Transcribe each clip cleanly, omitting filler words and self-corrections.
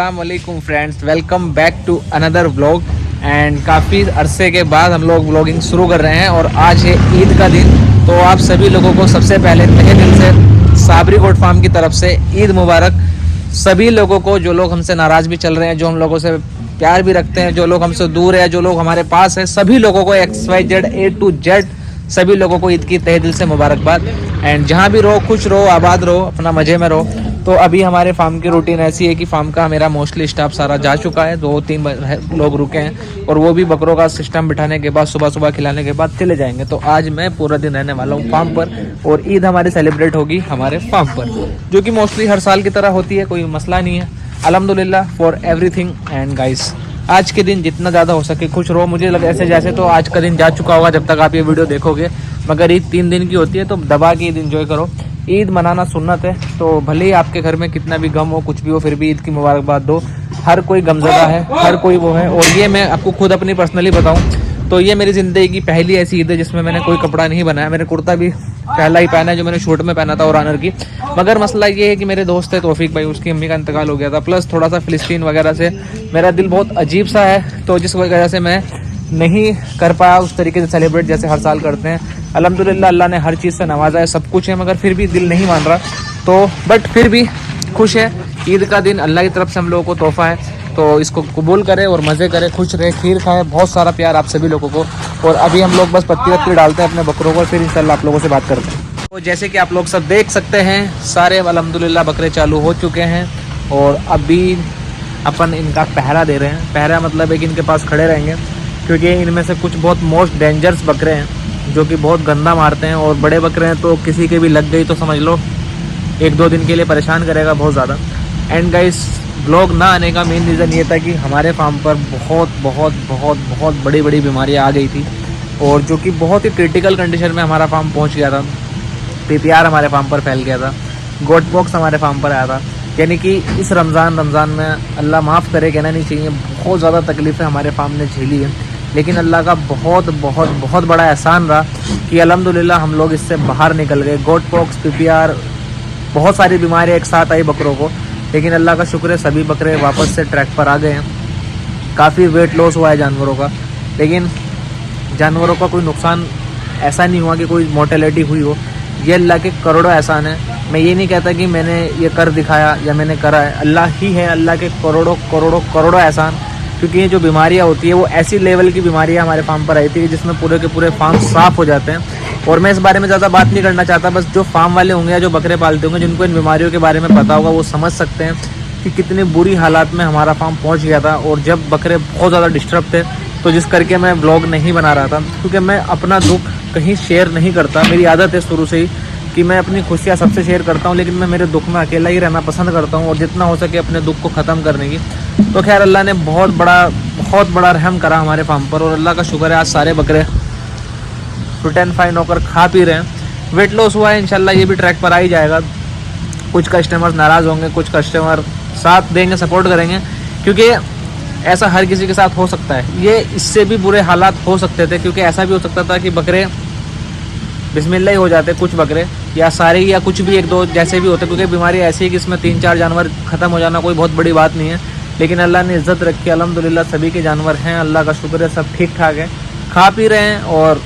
अस्सलामुअलैकुम friends, welcome back to another vlog. And काफ़ी अरसे के बाद हम लोग व्लॉगिंग शुरू कर रहे हैं और आज है ईद का दिन। तो आप सभी लोगों को सबसे पहले तहे दिल से साबरी गोट फार्म की तरफ से ईद मुबारक। सभी लोगों को, जो लोग हमसे नाराज़ भी चल रहे हैं, जो हम लोगों से प्यार भी रखते हैं, जो लोग हमसे दूर है, जो लोग हमारे पास है, सभी लोगों को XYZ A to Z सभी लोगों को ईद की तहे दिल से मुबारकबाद। एंड जहाँ भी रहो खुश रहो, आबाद रहो, अपना मज़े में रहो। तो अभी हमारे फार्म की रूटीन ऐसी है कि फार्म का मेरा मोस्टली स्टाफ सारा जा चुका है, 2-3 लोग रुके हैं और वो भी बकरों का सिस्टम बिठाने के बाद सुबह सुबह खिलाने के बाद चले जाएंगे। तो आज मैं पूरा दिन रहने वाला हूँ फार्म पर और ईद हमारी सेलिब्रेट होगी हमारे फार्म पर, जो कि मोस्टली हर साल की तरह होती है, कोई मसला नहीं है। अल्हम्दुलिल्लाह फॉर एवरीथिंग। एंड गाइस, आज के दिन जितना ज़्यादा हो सके खुश रहो। मुझे लगे ऐसे जैसे तो आज का दिन जा चुका होगा जब तक आप ये वीडियो देखोगे, मगर ईद 3 दिन की होती है, तो दबा के ईद एंजॉय करो। ईद मनाना सुन्नत है, तो भले ही आपके घर में कितना भी गम हो, कुछ भी हो, फिर भी ईद की मुबारकबाद दो। हर कोई गमज़दा है, हर कोई वो है। और ये मैं आपको खुद अपनी पर्सनली बताऊं तो ये मेरी ज़िंदगी की पहली ऐसी ईद है जिसमें मैंने कोई कपड़ा नहीं बनाया। मैंने कुर्ता भी पहला ही पहना है जो मैंने शूट में पहना था और ऑनर की। मगर मसला ये है कि मेरे दोस्त है तौफीक भाई, उसकी अम्मी का इंतकाल हो गया था, प्लस थोड़ा सा फ़िलिस्तीन वगैरह से मेरा दिल बहुत अजीब सा है, तो जिस वजह से मैं नहीं कर पाया उस तरीके से सेलिब्रेट जैसे हर साल करते हैं। अल्हम्दुलिल्लाह अल्लाह ने हर चीज़ से नवाजा है, सब कुछ है, मगर फिर भी दिल नहीं मान रहा। तो बट फिर भी खुश है। ईद का दिन अल्लाह की तरफ से हम लोगों को तोहफ़ा है, तो इसको कबूल करें और मज़े करें, खुश रहे, खीर खाएं। बहुत सारा प्यार आप सभी लोगों को। और अभी हम लोग बस पत्ती वत्ती डालते हैं अपने बकरों को, फिर इंशाल्लाह आप लोगों से बात करते हैं। तो जैसे कि आप लोग सब देख सकते हैं, सारे अल्हम्दुलिल्लाह बकरे चालू हो चुके हैं और अभी अपन इनका पहरा दे रहे हैं। पहरा मतलब है कि इनके पास खड़े रहेंगे, क्योंकि इनमें से कुछ बहुत मोस्ट डेंजरस बकरे हैं जो कि बहुत गंदा मारते हैं, और बड़े बकरे हैं तो किसी के भी लग गई तो समझ लो 1-2 दिन के लिए परेशान करेगा बहुत ज़्यादा। एंड गाइस, ब्लॉग ना आने का मेन रीज़न ये था कि हमारे फार्म पर बहुत बहुत बहुत बहुत बड़ी बड़ी बीमारियाँ आ गई थी, और जो कि बहुत ही क्रिटिकल कंडीशन में हमारा फार्म पहुँच गया था। PPR हमारे फार्म पर फैल गया था, गोट पॉक्स हमारे फार्म पर आया था। यानी कि इस रमज़ान में अल्लाह माफ़ करे, कहना नहीं चाहिए, बहुत ज़्यादा तकलीफ़ें हमारे फार्म ने झेली है। लेकिन अल्लाह का बहुत बहुत बहुत बड़ा एहसान रहा कि अल्हम्दुलिल्लाह हम लोग इससे बाहर निकल गए। गोट पॉक्स, PPR, बहुत सारी बीमारियाँ एक साथ आई बकरों को, लेकिन अल्लाह का शुक्र है सभी बकरे वापस से ट्रैक पर आ गए हैं। काफ़ी वेट लॉस हुआ है जानवरों का, लेकिन जानवरों का कोई नुकसान ऐसा नहीं हुआ कि कोई मोर्टेलिटी हुई हो। ये अल्लाह के करोड़ों एहसान है। मैं ये नहीं कहता कि मैंने ये कर दिखाया या मैंने करा है, अल्लाह ही है, अल्लाह के करोड़ों करोड़ों करोड़ों एहसान। क्योंकि ये जो बीमारियाँ होती है वो ऐसी लेवल की बीमारियाँ हमारे फार्म पर आई थी जिसमें पूरे के पूरे फार्म साफ़ हो जाते हैं। और मैं इस बारे में ज़्यादा बात नहीं करना चाहता, बस जो फार्म वाले होंगे या जो बकरे पालते होंगे जिनको इन बीमारियों के बारे में पता होगा वो समझ सकते हैं कि कितनी बुरी हालात में हमारा फार्म पहुंच गया था। और जब बकरे बहुत ज़्यादा डिस्टर्ब थे, तो जिस करके मैं व्लॉग नहीं बना रहा था, क्योंकि मैं अपना दुख कहीं शेयर नहीं करता। मेरी आदत है शुरू से ही कि मैं अपनी खुशियाँ सबसे शेयर करता हूँ, लेकिन मैं मेरे दुख में अकेला ही रहना पसंद करता हूँ और जितना हो सके अपने दुख को ख़त्म करने की। तो खैर अल्लाह ने बहुत बड़ा रहम करा हमारे फार्म पर, और अल्लाह का शुक्र है आज सारे बकरे फिट एंड फाइन होकर खा पी रहे हैं। वेट लॉस हुआ है, इंशाल्लाह ये भी ट्रैक पर आ ही जाएगा। कुछ कस्टमर्स नाराज़ होंगे, कुछ कस्टमर साथ देंगे, सपोर्ट करेंगे, क्योंकि ऐसा हर किसी के साथ हो सकता है। ये इससे भी बुरे हालात हो सकते थे, क्योंकि ऐसा भी हो सकता था कि बकरे बिस्मिल्लाह ही हो जाते, कुछ बकरे या सारे या कुछ भी 1-2 जैसे भी होते, क्योंकि बीमारी ऐसी है कि इसमें 3-4 जानवर ख़त्म हो जाना कोई बहुत बड़ी बात नहीं है। लेकिन अल्लाह ने इज़्ज़त रखी, अल्हम्दुलिल्लाह सभी के जानवर हैं, अल्लाह का शुक्र है, सब ठीक ठाक है, खा पी रहे हैं और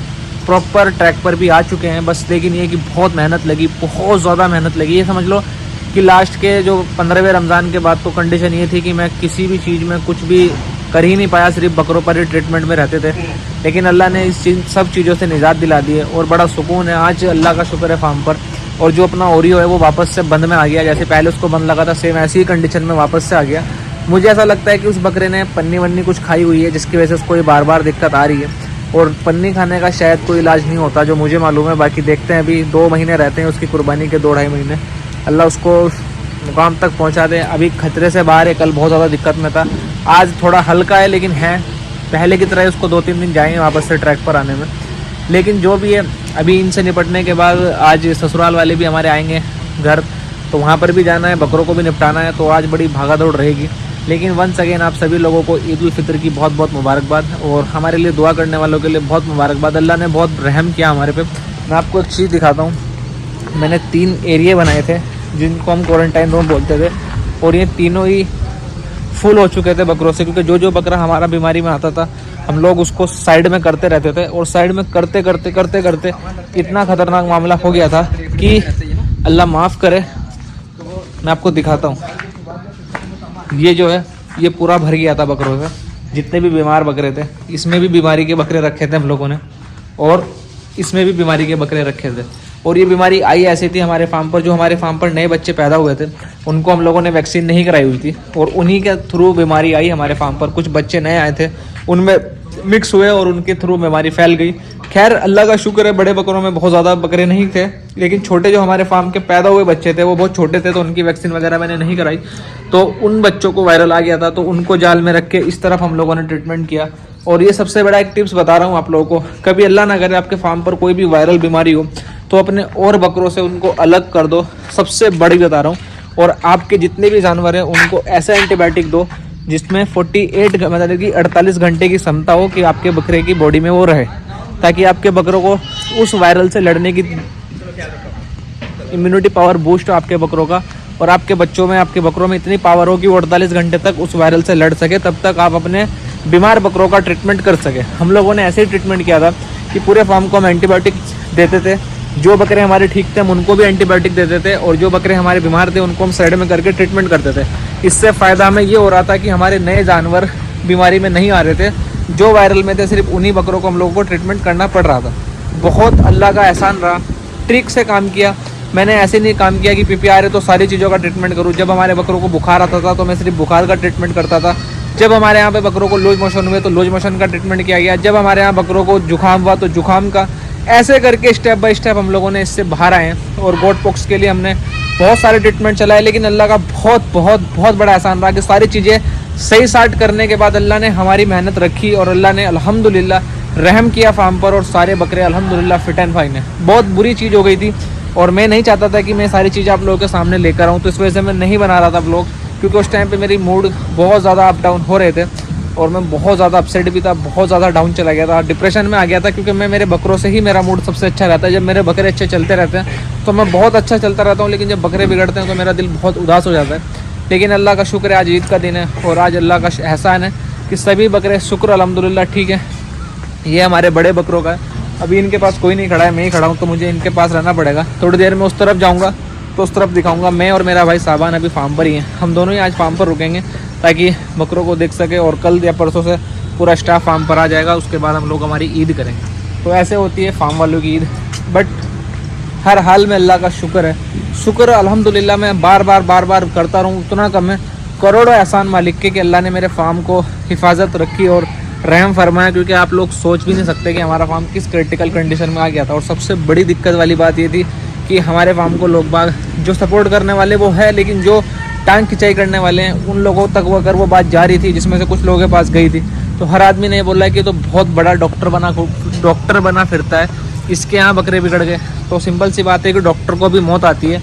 प्रॉपर ट्रैक पर भी आ चुके हैं। बस लेकिन ये कि बहुत मेहनत लगी, बहुत ज़्यादा मेहनत लगी। ये समझ लो कि लास्ट के जो 15वें रमज़ान के बाद तो कंडीशन ये थी कि मैं किसी भी चीज़ में कुछ भी कर ही नहीं पाया, सिर्फ बकरों पर ही ट्रीटमेंट में रहते थे। लेकिन अल्लाह ने इस सब चीज़ों से निजात दिला दी है और बड़ा सुकून है आज, अल्लाह का शुक्र है फार्म पर। और जो अपना ओरियो है वो वापस से बंद में आ गया, जैसे पहले उसको बंद लगा था सेम ऐसी ही कंडीशन में वापस से आ गया। मुझे ऐसा लगता है कि उस बकरे ने पन्नी वन्नी कुछ खाई हुई है, जिसकी वजह से उसको ये बार बार दिक्कत आ रही है। और पन्नी खाने का शायद कोई इलाज नहीं होता जो मुझे मालूम है, बाकी देखते हैं। अभी 2 महीने रहते हैं उसकी कुर्बानी के, 2-2.5 महीने। अल्लाह उसको मुकाम तक पहुंचा दे। अभी खतरे से बाहर है, कल बहुत ज़्यादा दिक्कत में था, आज थोड़ा हल्का है, लेकिन है पहले की तरह उसको 2-3 दिन जाएंगे वापस से ट्रैक पर आने में। लेकिन जो भी है, अभी इनसे निपटने के बाद आज ससुराल वाले भी हमारे आएंगे घर, तो वहाँ पर भी जाना है, बकरों को भी निपटाना है, तो आज बड़ी भागा दौड़ रहेगी। लेकिन वंस अगेन आप सभी लोगों को ईद उल फितर की बहुत बहुत मुबारकबाद, और हमारे लिए दुआ करने वालों के लिए बहुत मुबारकबाद। अल्लाह ने बहुत रहम किया हमारे पे। मैं आपको एक चीज़ दिखाता हूँ, मैंने 3 एरिया बनाए थे जिनको हम क्वारंटाइन रूम बोलते थे, और ये तीनों ही फुल हो चुके थे बकरों से, क्योंकि जो जो बकरा हमारा बीमारी में आता था हम लोग उसको साइड में करते रहते थे, और साइड में करते करते करते करते इतना खतरनाक मामला हो गया था कि अल्लाह माफ़ करे। मैं आपको दिखाता हूँ, ये जो है ये पूरा भर गया था बकरों से, जितने भी बीमार बकरे थे। इसमें भी बीमारी के बकरे रखे थे हम लोगों ने, और इसमें भी बीमारी के बकरे रखे थे। और ये बीमारी आई ऐसी थी हमारे फार्म पर, जो हमारे फार्म पर नए बच्चे पैदा हुए थे उनको हम लोगों ने वैक्सीन नहीं कराई हुई थी, और उन्हीं के थ्रू बीमारी आई हमारे फार्म पर। कुछ बच्चे नए आए थे, उनमें मिक्स हुए और उनके थ्रू बीमारी फैल गई। खैर अल्लाह का शुक्र है, बड़े बकरों में बहुत ज़्यादा बकरे नहीं थे, लेकिन छोटे जो हमारे फार्म के पैदा हुए बच्चे थे वो बहुत छोटे थे, तो उनकी वैक्सीन वगैरह मैंने नहीं कराई, तो उन बच्चों को वायरल आ गया था। तो उनको जाल में रख के इस तरफ हम लोगों ने ट्रीटमेंट किया। और ये सबसे बड़ा एक टिप्स बता रहा हूँ आप लोगों को, कभी अल्लाह ना करे आपके फार्म पर कोई भी वायरल बीमारी हो तो अपने और बकरों से उनको अलग कर दो, सबसे बड़ी बता रहा हूँ। और आपके जितने भी जानवर हैं उनको ऐसा एंटीबायोटिक दो जिसमें 48 मतलब कि 48 घंटे की क्षमता हो कि आपके बकरे की बॉडी में वो रहे, ताकि आपके बकरों को उस वायरल से लड़ने की इम्यूनिटी पावर बूस्ट हो आपके बकरों का, और आपके बच्चों में, आपके बकरों में इतनी पावर हो कि वो 48 घंटे तक उस वायरल से लड़ सके। तब तक आप अपने बीमार बकरों का ट्रीटमेंट कर सके। हम लोगों ने ऐसे ही ट्रीटमेंट किया था कि पूरे फार्म को हम एंटीबायोटिक देते थे, जो बकरे हमारे ठीक थे हम उनको भी एंटीबायोटिक देते थे, और जो बकरे हमारे बीमार थे उनको हम साइड में करके ट्रीटमेंट करते थे। इससे फ़ायदा हमें ये हो रहा था कि हमारे नए जानवर बीमारी में नहीं आ रहे थे, जो वायरल में थे सिर्फ उन्हीं बकरों को हम लोगों को ट्रीटमेंट करना पड़ रहा था। बहुत अल्लाह का एहसान रहा, ट्रिक से काम किया। मैंने ऐसे नहीं काम किया कि PPR है तो सारी चीज़ों का ट्रीटमेंट करूँ। जब हमारे बकरों को बुखार आता था तो मैं सिर्फ बुखार का ट्रीटमेंट करता था। जब हमारे यहाँ पे बकरों को लूज मोशन हुए तो लूज मोशन का ट्रीटमेंट किया गया। जब हमारे यहाँ बकरों को जुकाम हुआ तो जुकाम का। ऐसे करके स्टेप बाय स्टेप हम लोगों ने इससे बाहर आए हैं। और गोट पॉक्स के लिए हमने बहुत सारे ट्रीटमेंट चलाए, लेकिन अल्लाह का बहुत बहुत बहुत बड़ा एहसान रहा कि सारी चीज़ें सही साट करने के बाद अल्लाह ने हमारी मेहनत रखी और अल्लाह ने अल्हम्दुलिल्लाह रहम किया फार्म पर, और सारे बकरे अल्हम्दुलिल्लाह फिट एंड फाइन है। बहुत बुरी चीज़ हो गई थी और मैं नहीं चाहता था कि मैं सारी चीज़ें आप लोगों के सामने लेकर आऊँ, तो इस वजह से मैं नहीं बना रहा था ब्लॉग, क्योंकि उस टाइम पे मेरी मूड बहुत ज़्यादा अप डाउन हो रहे थे और मैं बहुत ज़्यादा अपसेट भी था, बहुत ज़्यादा डाउन चला गया था, डिप्रेशन में आ गया था। क्योंकि मैं मेरे बकरों से ही मेरा मूड सबसे अच्छा रहता है। जब मेरे बकरे अच्छे चलते रहते हैं तो मैं बहुत अच्छा चलता रहता हूँ, लेकिन जब बकरे बिगड़ते हैं तो मेरा दिल बहुत उदास हो जाता है। लेकिन अल्लाह का शुक्र है, आज ईद का दिन है और आज अल्लाह का एहसान है कि सभी बकरे शुक्र अल्हम्दुलिल्लाह ठीक है। ये हमारे बड़े बकरों का है। अभी इनके पास कोई नहीं खड़ा है, मैं ही खड़ा हूँ, तो मुझे इनके पास रहना पड़ेगा। थोड़ी देर में उस तरफ जाऊँगा तो उस तरफ दिखाऊँगा। मैं और मेरा भाई साबान अभी फार्म पर ही हैं, हम दोनों ही आज फार्म पर रुकेंगे ताकि बकरों को देख सके, और कल या परसों से पूरा स्टाफ फार्म पर आ जाएगा। उसके बाद हम लोग हमारी ईद करेंगे। तो ऐसे होती है फार्म वालों की ईद। बट हर हाल में अल्लाह का शुक्र है, शुक्र अल्हम्दुलिल्लाह मैं बार बार करता रहूँ उतना कम है। करोड़ों एहसान मालिक के कि अल्लाह ने मेरे फार्म को हिफाजत रखी और रहम फरमाया, क्योंकि आप लोग सोच भी नहीं सकते कि हमारा फार्म किस क्रिटिकल कंडीशन में आ गया था। और सबसे बड़ी दिक्कत वाली बात ये थी कि हमारे फार्म को लोग बाग जो सपोर्ट करने वाले वो है, लेकिन जो टांग खिंचाई करने वाले हैं उन लोगों तक वो अगर वो बात जा रही थी, जिसमें से कुछ लोगों के पास गई थी, तो हर आदमी ने ये बोला कि तो बहुत बड़ा डॉक्टर बना फिरता है, इसके यहाँ बकरे बिगड़ गए। तो सिंपल सी बात है कि डॉक्टर को भी मौत आती है।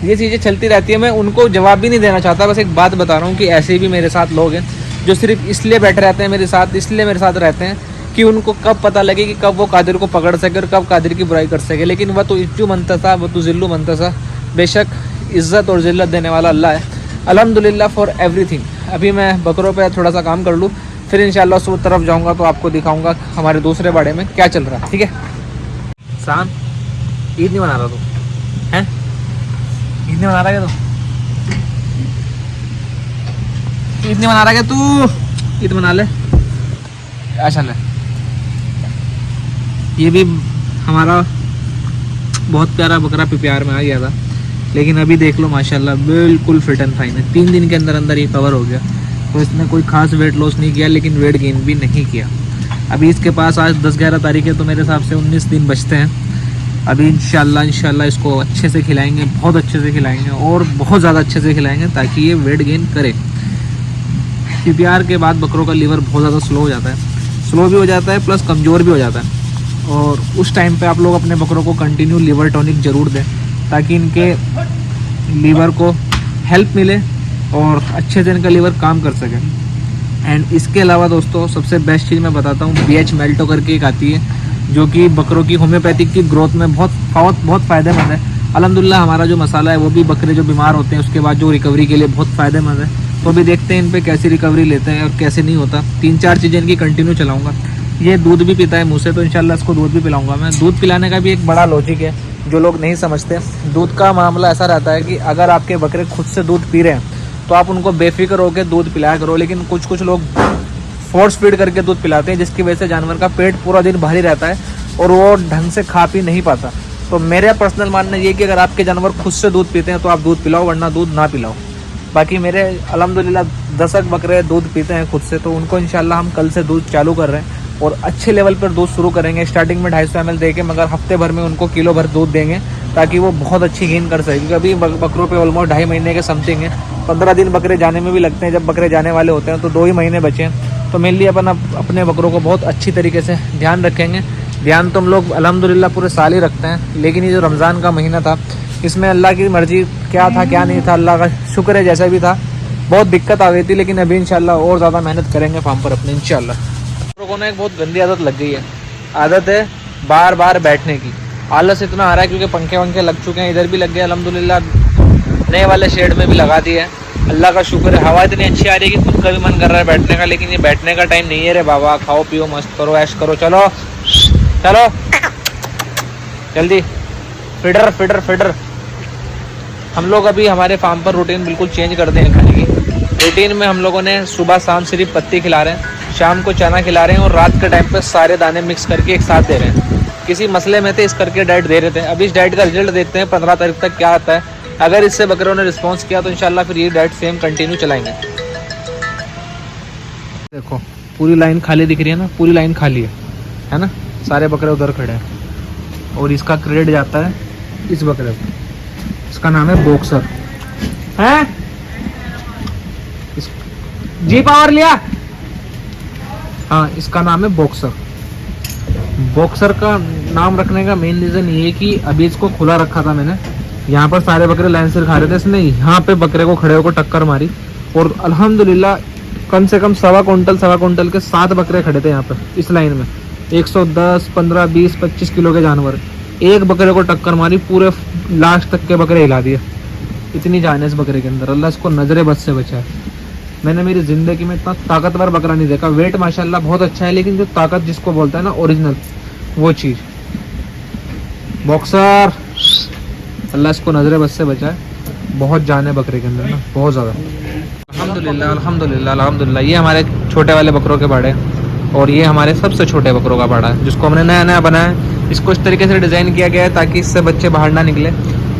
ये चीज़ें चलती रहती है। मैं उनको जवाब भी नहीं देना चाहता, बस एक बात बता रहा हूँ कि ऐसे भी मेरे साथ लोग हैं जो सिर्फ इसलिए बैठे रहते हैं मेरे साथ, इसलिए मेरे साथ रहते हैं कि उनको कब पता लगे कि कब वो कादिर को पकड़ सके और कब कादिर की बुराई कर सके। लेकिन वह तो इज्जू मनतसा, वह तो जिल्लू मनतसा। बेशक इज़्ज़त और ज़िल्लत देने वाला अल्लाह है। अल्हम्दुलिल्लाह फॉर एवरीथिंग। अभी मैं बकरों पे थोड़ा सा काम कर लूँ, फिर इंशाल्लाह उस तरफ जाऊँगा तो आपको दिखाऊँगा हमारे दूसरे बाड़े में क्या चल रहा है। ठीक है शान, ईद नहीं मना रहा तू हैं? ईद नहीं मना रहा क्या तू? ईद नहीं मना रहा क्या तू? ईद मना ले। अच्छा ले, ये भी हमारा बहुत प्यारा बकरा PPR में आ गया था, लेकिन अभी देख लो माशाल्लाह बिल्कुल फिट एंड फाइन है। 3 दिन के अंदर अंदर ये कवर हो गया। तो इसने कोई खास वेट लॉस नहीं किया, लेकिन वेट गेन भी नहीं किया। अभी इसके पास आज 10-11 तारीख है, तो मेरे हिसाब से 19 दिन बचते हैं। अभी इंशाल्लाह इसको अच्छे से खिलाएंगे, बहुत अच्छे से खिलाएंगे और बहुत ज़्यादा अच्छे से खिलाएंगे ताकि ये वेट गेन करे। PPR के बाद बकरों का लीवर बहुत ज़्यादा स्लो हो जाता है, स्लो भी हो जाता है प्लस कमज़ोर भी हो जाता है। और उस टाइम पे आप लोग अपने बकरों को कंटिन्यू लीवर टॉनिक ज़रूर दें ताकि इनके लीवर को हेल्प मिले और अच्छे से इनका लीवर काम कर सके। एंड इसके अलावा दोस्तों सबसे बेस्ट चीज़ मैं बताता हूँ, BH मेल्टो करके एक आती है जो कि बकरों की होम्योपैथिक की ग्रोथ में बहुत फ़ायदेमंद है। अल्हम्दुलिल्लाह हमारा जो मसाला है वो भी बकरे जो बीमार होते हैं उसके बाद जो रिकवरी के लिए बहुत फ़ायदेमंद है। तो भी देखते हैं इन पे कैसी रिकवरी लेते हैं और कैसे नहीं होता। 3-4 चीज़ें इनकी कंटिन्यू चलाऊँगा। ये दूध भी पीता है मुँह से, तो इंशाल्लाह इसको दूध भी पिलाऊंगा मैं। दूध पिलाने का भी एक बड़ा लॉजिक है जो लोग नहीं समझते। दूध का मामला ऐसा रहता है कि अगर आपके बकरे खुद से दूध पी रहे हैं तो आप उनको बेफिक्र होकर दूध पिलाया करो, लेकिन कुछ लोग फोर्स फीड करके दूध पिलाते हैं, जिसकी वजह से जानवर का पेट पूरा दिन भारी रहता है और वो ढंग से खा पी नहीं पाता। तो मेरा पर्सनल मानना ये कि अगर आपके जानवर खुद से दूध पीते हैं तो आप दूध पिलाओ, वरना दूध ना पिलाओ। बाकी मेरे अल्हम्दुलिल्लाह 10 बकरे दूध पीते हैं खुद से, तो उनको इंशाल्लाह हम कल से दूध चालू कर रहे हैं और अच्छे लेवल पर दूध शुरू करेंगे। स्टार्टिंग में 250 ml देके, मगर हफ्ते भर में उनको किलो भर दूध देंगे ताकि वो बहुत अच्छी गेन कर सके। क्योंकि अभी बकरों पे ऑलमोस्ट 2.5 महीने के समथिंग है। 15 दिन बकरे जाने में भी लगते हैं। जब बकरे जाने वाले होते हैं तो 2 ही महीने बचे हैं। तो मेनली अपन अपने बकरों को बहुत अच्छी तरीके से ध्यान रखेंगे। ध्यान तो हम लोग अल्हम्दुलिल्लाह पूरे साल ही रखते हैं, लेकिन ये जो रमज़ान का महीना था इसमें अल्लाह की मर्जी क्या था क्या नहीं था, अल्लाह का शुक्र है जैसा भी था। बहुत दिक्कत आ गई थी, लेकिन अभी इंशाल्लाह और ज़्यादा मेहनत करेंगे फार्म पर अपने इंशाल्लाह। लोगों को एक बहुत गंदी आदत लग गई है। आदत है बार बार बैठने की। आलस इतना आ रहा है क्योंकि पंखे वंखे लग चुके हैं, इधर भी लग गए अल्हम्दुलिल्लाह, नए वाले शेड में भी लगा दिए है। अल्लाह का शुक्र है, हवा इतनी अच्छी आ रही है कि खुद का भी मन कर रहा है बैठने का, लेकिन ये बैठने का टाइम नहीं है रे बाबा। खाओ पियो मस्त करो, ऐश करो, चलो चलो जल्दी। Feeder feeder feeder. हम लोग अभी हमारे फार्म पर रूटीन बिल्कुल चेंज कर दें खाने की। रूटीन में हम लोगों ने सुबह शाम सिर्फ पत्ती खिला रहे हैं, शाम को चना खिला रहे हैं और रात के टाइम पे सारे दाने मिक्स करके एक साथ दे रहे हैं। किसी मसले में थे इस करके डाइट दे रहे थे। अभी इस डाइट का रिजल्ट देखते हैं 15 तारीख तक क्या आता है। अगर इससे बकरों ने रिस्पॉन्स किया तो इंशाल्लाह फिर ये डाइट सेम कंटिन्यू चलाएंगे। देखो पूरी लाइन खाली दिख रही है ना, पूरी लाइन खाली है ना, सारे बकरे उधर खड़े हैं। और इसका क्रेडिट जाता है इस बकरे को, इसका नाम है बॉक्सर है। जी पावर लिया, हाँ इसका नाम है बॉक्सर। बॉक्सर का नाम रखने का मेन रीज़न ये है कि अभी इसको खुला रखा था मैंने, यहाँ पर सारे बकरे लाइन से खा रहे थे, इसने यहाँ पे बकरे को खड़े होकर टक्कर मारी और अल्हम्दुलिल्लाह कम से कम 1.25 कुंटल के 7 बकरे खड़े थे यहाँ पर इस लाइन में। 110, 15, 20, 25 किलो के जानवर, एक बकरे को टक्कर मारी, पूरे लास्ट तक के बकरे हिला दिए। इतनी जान है इस बकरे के अंदर, अल्लाह इसको नजरे बद से बचाए। मैंने मेरी ज़िंदगी में इतना ताकतवर बकरा नहीं देखा। वेट माशाल्लाह बहुत अच्छा है, लेकिन जो ताकत जिसको बोलता है ना ओरिजिनल, वो चीज़ बॉक्सर, अल्लाह इसको नजरे बद से बचाए। बहुत जान है बकरे के अंदर ना, बहुत ज़्यादा। अल्हम्दुलिल्लाह अल्हम्दुलिल्लाह अल्हम्दुलिल्लाह। ये हमारे छोटे वाले बकरों के बाड़े और ये हमारे सबसे छोटे बकरों का बाड़ा है, जिसको हमने नया नया बनाया है। इसको इस तरीके से डिज़ाइन किया गया है ताकि इससे बच्चे बाहर ना निकले।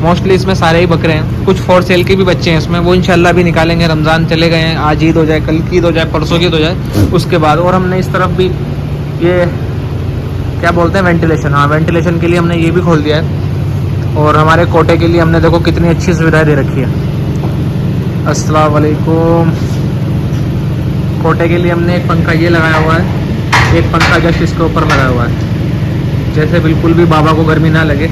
मोस्टली इसमें सारे ही बकरे हैं, कुछ फॉर सेल के भी बच्चे हैं इसमें, वो इंशाल्लाह भी निकालेंगे। रमज़ान चले गए हैं, आज ईद हो जाए, कल की ईद हो जाए, परसों की ईद हो जाए उसके बाद। और हमने इस तरफ भी ये क्या बोलते हैं वेंटिलेशन, हाँ वेंटिलेशन के लिए हमने ये भी खोल दिया है। और हमारे कोटे के लिए हमने देखो कितनी अच्छी सुविधा दे रखी है। अस्सलाम वालेकुम। कोटे के लिए हमने एक पंखा ये लगाया हुआ है, एक पंखा जस्ट इसके ऊपर लगाया हुआ है, जैसे बिल्कुल भी बाबा को गर्मी ना लगे।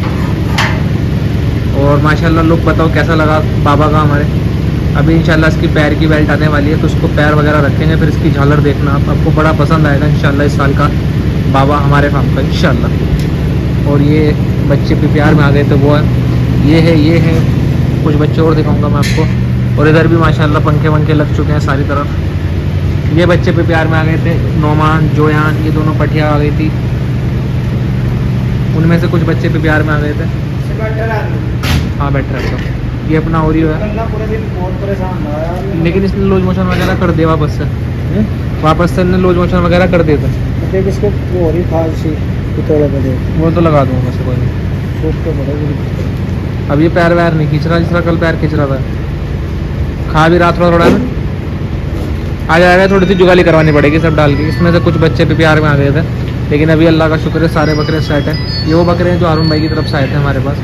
और माशाल्लाह लुक बताओ कैसा लगा बाबा का हमारे। अभी इंशाल्लाह इसकी पैर की बेल्ट आने वाली है, तो उसको पैर वगैरह रखेंगे, फिर इसकी झालर देखना आपको बड़ा पसंद आएगा इंशाल्लाह इस साल का बाबा हमारे फार्म का इंशाल्लाह। और ये बच्चे भी प्यार में आ गए थे, वो है ये है कुछ बच्चे और दिखाऊंगा मैं आपको। और इधर भी माशाल्लाह पंखे वंखे लग चुके हैं सारी तरफ। ये बच्चे पे प्यार में आ गए थे, नोमान जोयान, ये दोनों पठिया आ गई थी, उनमें से कुछ बच्चे पे प्यार में आ गए थे। हाँ बैठ रहा था। ये अपना ओरियो है, लेकिन इसने लूज मोशन वगैरह कर दिया वापस से इसने लूज मोशन वगैरह कर दिए थे। वो तो लगा दूँगा वैसे कोई नहीं। अब ये पैर वैर नहीं खींच रहा, जिस तरह कल पैर खींच रहा था। खा भी रहा थोड़ा थोड़ा आ जाएगा, थोड़ी सी जुगाली करवानी पड़ेगी सब डाल के। इसमें से कुछ बच्चे भी प्यार में आ गए थे, लेकिन अभी अल्लाह का शुक्र है सारे बकरे सेट हैं। ये वो बकरे हैं जो अरुण भाई की तरफ से आए थे हमारे पास,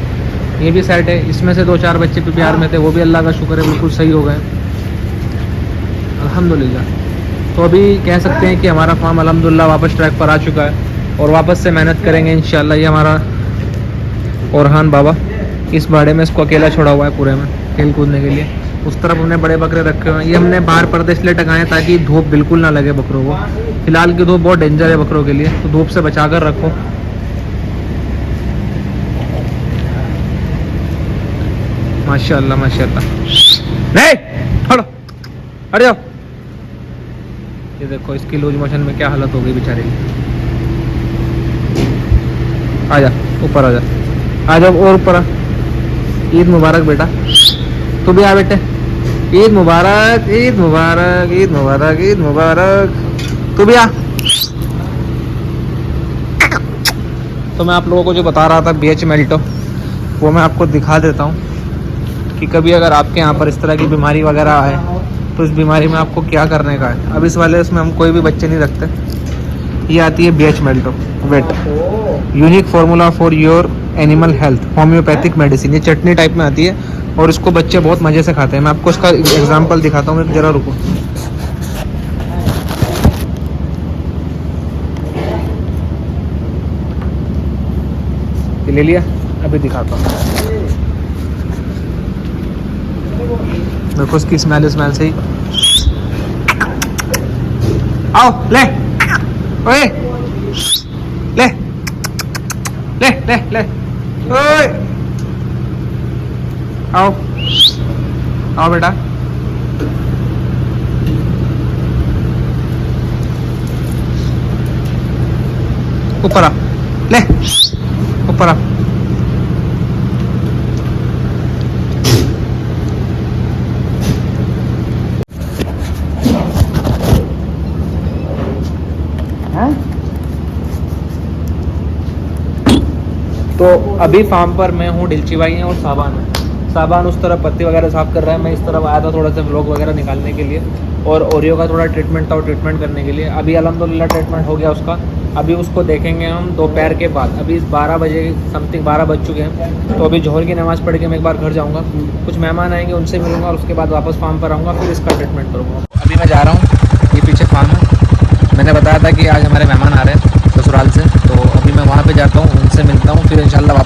ये भी सेट है। इसमें से 2-4 बच्चे भी प्यार में थे, वो भी अल्लाह का शुक्र है बिल्कुल सही हो गए अल्हम्दुलिल्लाह। तो अभी कह सकते हैं कि हमारा फार्म अल्हम्दुलिल्लाह वापस ट्रैक पर आ चुका है और वापस से मेहनत करेंगे इंशाल्लाह। ये हमारा ओरहान बाबा इस बाड़े में इसको अकेला छोड़ा हुआ है पूरे में खेल कूदने के लिए। उस तरफ हमने बड़े बकरे रखे हुए हैं। ये हमने बाहर पर्दे इसलिए टकाए ताकि धूप बिल्कुल ना लगे बकरों को। फिलहाल की धूप बहुत डेंजर है बकरों के लिए, तो धूप से बचा कर रखो। माशाल्लाह माशाल्लाह। नहीं छोड़ो, हट जाओ। ये देखो इसकी लूज मोशन में क्या हालत हो गई बेचारे की। आ जा ऊपर, आ जा और ऊपर आ। ईद मुबारक बेटा, तू भी आ बेटे। ईद मुबारक, ईद मुबारक, ईद मुबारक, ईद मुबारक। तू भी आ। तो मैं आप लोगों को जो बता रहा था BH मेल्टो, वो मैं आपको दिखा देता हूँ कि कभी अगर आपके यहाँ पर इस तरह की बीमारी वगैरह आए तो इस बीमारी में आपको क्या करने का है। अब इस वाले इसमें हम कोई भी बच्चे नहीं रखते। ये आती है BH मेल्टो वेट, unique formula for your animal health, homeopathic medicine. ये चटनी टाइप में आती है और इसको बच्चे बहुत मज़े से खाते हैं। मैं आपको इसका एग्जांपल दिखाता हूँ, ज़रा रुको। ये ले लिया, अभी दिखाता हूँ। देखो इसकी स्मेल से ही। आओ ले, ओए ले ले ले ले, ओए आओ आओ बेटा। ऊपर आ, ले ऊपर आ। तो अभी फार्म पर मैं हूँ, डिलची भाई हैं और साबान उस तरफ पत्ती वगैरह साफ़ कर रहा है। मैं इस तरफ आया था थोड़ा सा व्लॉग वगैरह निकालने के लिए, और ओरियो का थोड़ा ट्रीटमेंट था, वो ट्रीटमेंट करने के लिए। अभी अल्हम्दुलिल्लाह ट्रीटमेंट हो गया उसका। अभी उसको देखेंगे हम दोपहर के बाद। अभी 12 बजे समथिंग 12 बज चुके हैं। तो अभी जोहर की नमाज़ पढ़ के मैं एक बार घर जाऊँगा, कुछ मेहमान आएंगे उनसे मिलूँगा और उसके बाद वापस फार्म पर आऊँगा, फिर इसका ट्रीटमेंट करूँगा। अभी मैं जा रहा हूँ, ये पीछे फार्म है। मैंने बताया था कि आज हमारे मेहमान आ रहे हैं ससुराल से, तो अभी मैं वहाँ पे जाता हूँ, उनसे मिलता हूँ, फिर इंशाल्लाह